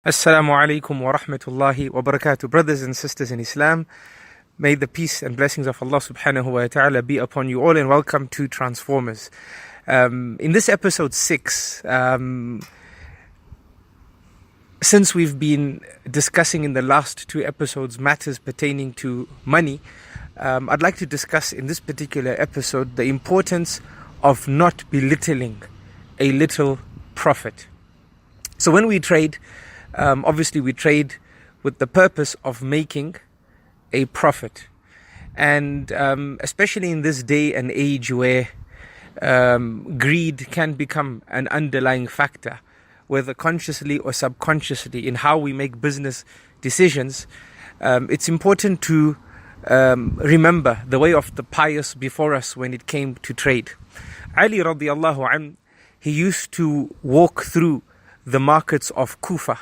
Assalamu alaikum wa rahmatullahi wa barakatuh. Brothers and sisters in Islam, may the peace and blessings of Allah subhanahu wa ta'ala be upon you all, and welcome to Transformers. In this episode 6, since we've been discussing in the last 2 episodes matters pertaining to money, I'd like to discuss in this particular episode the importance of not belittling a little profit. So when we trade, obviously we trade with the purpose of making a profit, and especially in this day and age where greed can become an underlying factor, whether consciously or subconsciously, in how we make business decisions, it's important to remember the way of the pious before us when it came to trade. Ali radiallahu anhu, he used to walk through the markets of Kufa.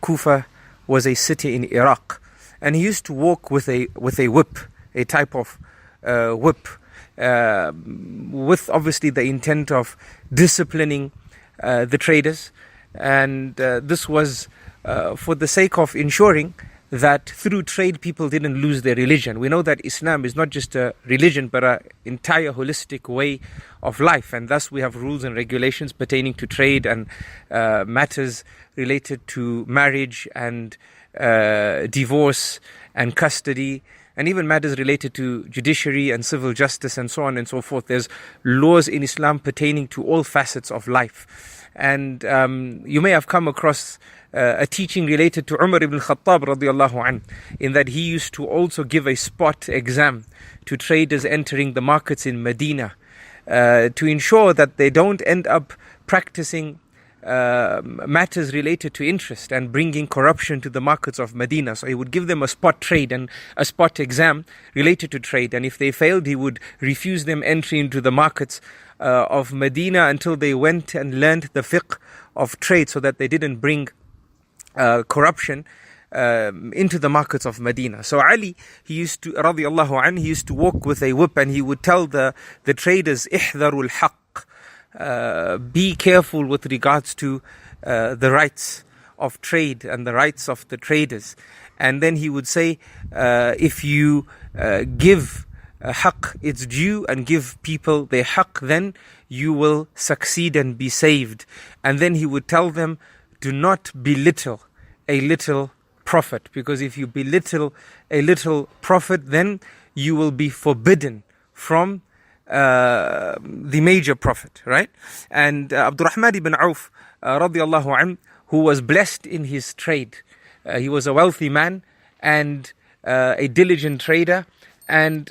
Kufa was a city in Iraq, and he used to walk with a whip, a type of whip, with obviously the intent of disciplining the traders, and this was for the sake of ensuring that through trade people didn't lose their religion. We know that Islam is not just a religion but an entire holistic way of life, and thus we have rules and regulations pertaining to trade and matters related to marriage and divorce and custody, and even matters related to judiciary and civil justice and so on and so forth. There's laws in Islam pertaining to all facets of life. And you may have come across a teaching related to Umar ibn Khattab radiallahu anh, in that he used to also give a spot exam to traders entering the markets in Medina to ensure that they don't end up practicing matters related to interest and bringing corruption to the markets of Medina. So he would give them a spot trade and a spot exam related to trade, and if they failed, he would refuse them entry into the markets of Medina until they went and learned the fiqh of trade, so that they didn't bring corruption into the markets of Medina. So Ali, he used to, radiallahu anhu, he used to walk with a whip, and he would tell the traders, "Ihdharul haqq," be careful with regards to the rights of trade and the rights of the traders. And then he would say, if you give haqq its due and give people their haqq, then you will succeed and be saved. And then he would tell them, do not belittle a little profit, because if you belittle a little profit, then you will be forbidden from the major profit, right? And Abdurrahman ibn Auf radiallahu anhu, who was blessed in his trade, he was a wealthy man and a diligent trader, and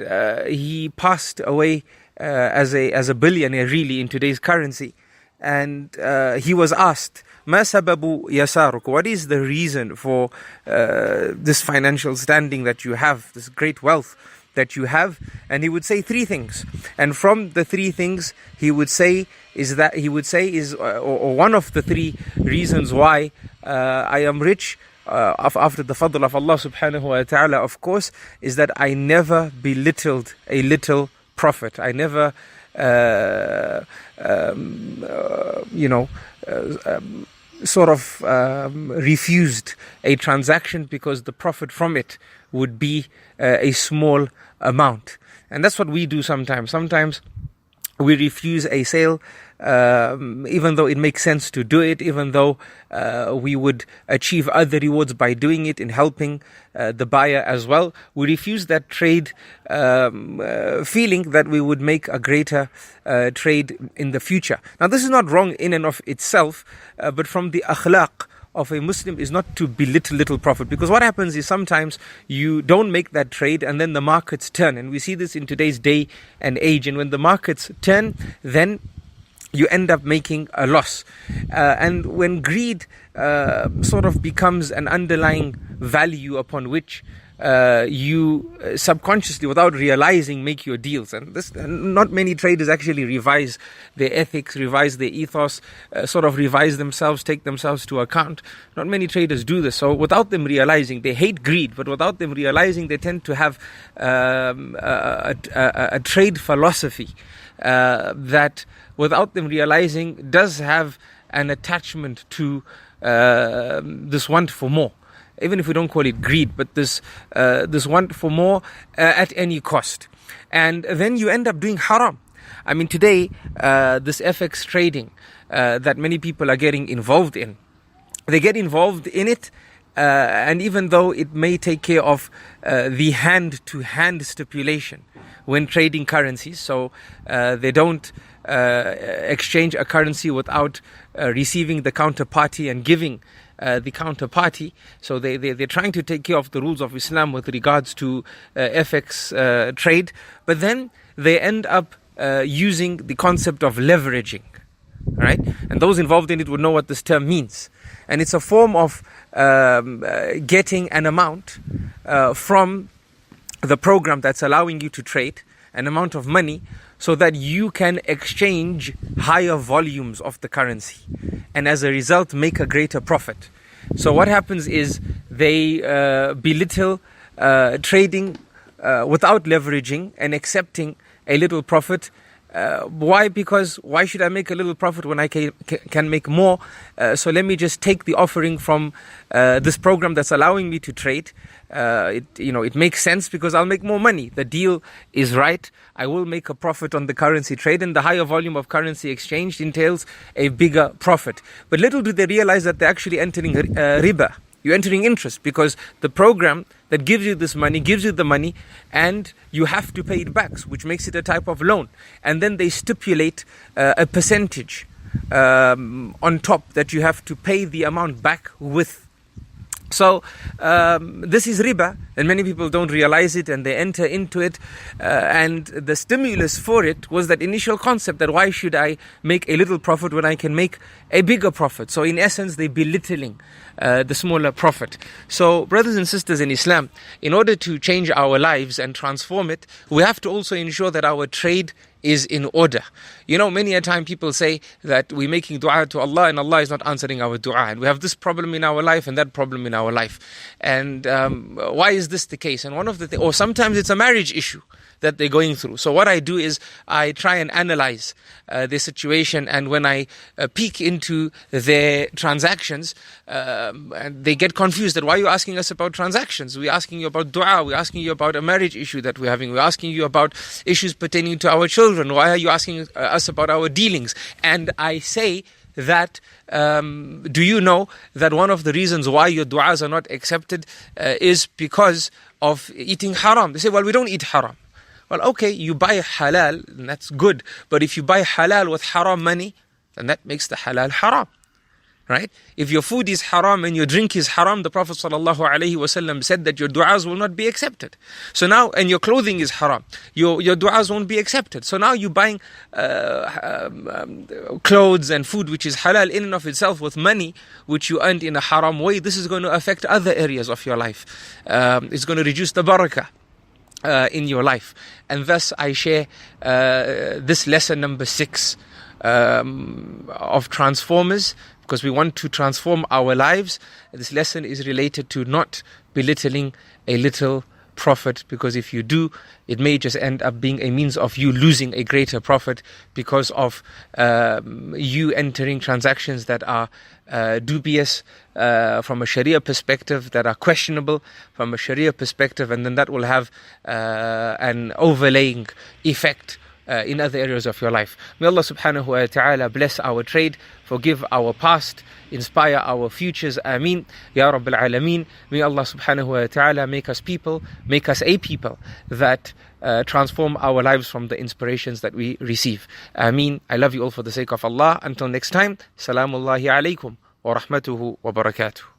he passed away as a billionaire, really, in today's currency. And he was asked, "Ma sababu yasaruk?" What is the reason for this financial standing that you have, this great wealth that you have? And he would say 3 things. And from the 3 things he would say is or one of the 3 reasons why I am rich, after the fadl of Allah subhanahu wa ta'ala, of course, is that I never belittled a little profit. I never refused a transaction because the profit from it would be a small amount. And that's what we do sometimes. Sometimes we refuse a sale, even though it makes sense to do it, even though we would achieve other rewards by doing it in helping the buyer as well. We refuse that trade, feeling that we would make a greater trade in the future. Now, this is not wrong in and of itself, but from the akhlaq of a Muslim is not to belittle little profit, because what happens is sometimes you don't make that trade and then the markets turn, and we see this in today's day and age, and when the markets turn, then you end up making a loss. And when greed sort of becomes an underlying value upon which you subconsciously, without realizing, make your deals. And not many traders actually revise their ethics, revise their ethos, sort of revise themselves, take themselves to account. Not many traders do this. So without them realizing, they hate greed, but without them realizing, they tend to have a trade philosophy that, without them realizing, does have an attachment to this want for more. Even if we don't call it greed, but this want for more at any cost. And then you end up doing haram. I mean, today, this FX trading that many people are getting involved in, they get involved in it, and even though it may take care of the hand-to-hand stipulation when trading currencies, so they don't exchange a currency without receiving the counterparty and giving the counterparty. So they're trying to take care of the rules of Islam with regards to FX trade, but then they end up using the concept of leveraging, right? And those involved in it would know what this term means. And it's a form of getting an amount from the program that's allowing you to trade, an amount of money, so that you can exchange higher volumes of the currency and as a result make a greater profit. So what happens is they belittle trading without leveraging and accepting a little profit. Why? Because why should I make a little profit when I can make more? So let me just take the offering from this program that's allowing me to trade. It makes sense because I'll make more money. The deal is right. I will make a profit on the currency trade, and the higher volume of currency exchanged entails a bigger profit. But little do they realize that they're actually entering riba. You're entering interest because the program that gives you this money gives you the money and you have to pay it back, which makes it a type of loan. And then they stipulate a percentage on top that you have to pay the amount back with. So this is riba, and many people don't realize it and they enter into it. And the stimulus for it was that initial concept that why should I make a little profit when I can make a bigger profit? So in essence, they're belittling the smaller profit. So brothers and sisters in Islam, in order to change our lives and transform it, we have to also ensure that our trade is in order. You know, many a time people say that we're making dua to Allah and Allah is not answering our dua, and we have this problem in our life and that problem in our life. And why is this the case? And one of the or sometimes it's a marriage issue that they're going through. So what I do is I try and analyze their situation, and when I peek into their transactions, and they get confused that why are you asking us about transactions? We're asking you about dua, we're asking you about a marriage issue that we're having, we're asking you about issues pertaining to our children, why are you asking us about our dealings? And I say that, do you know that one of the reasons why your du'as are not accepted is because of eating haram? They say, well, we don't eat haram. Well, okay, you buy halal, and that's good. But if you buy halal with haram money, then that makes the halal haram, right? If your food is haram and your drink is haram, the Prophet ﷺ said that your du'as will not be accepted. So now, and your clothing is haram, your du'as won't be accepted. So now you're buying clothes and food which is halal in and of itself with money which you earned in a haram way. This is going to affect other areas of your life. It's going to reduce the barakah in your life. And thus I share this lesson number 6 of Transformers, because we want to transform our lives. This lesson is related to not belittling a little profit, because if you do, it may just end up being a means of you losing a greater profit because of you entering transactions that are dubious from a Sharia perspective, that are questionable from a Sharia perspective, and then that will have an overlaying effect in other areas of your life. May Allah subhanahu wa ta'ala bless our trade, forgive our past, inspire our futures. Ameen. Ya Rabbil Alameen. May Allah subhanahu wa ta'ala make us a people that transform our lives from the inspirations that we receive. Ameen. I love you all for the sake of Allah. Until next time, Salamullahi alaykum wa rahmatuhu wa barakatuh.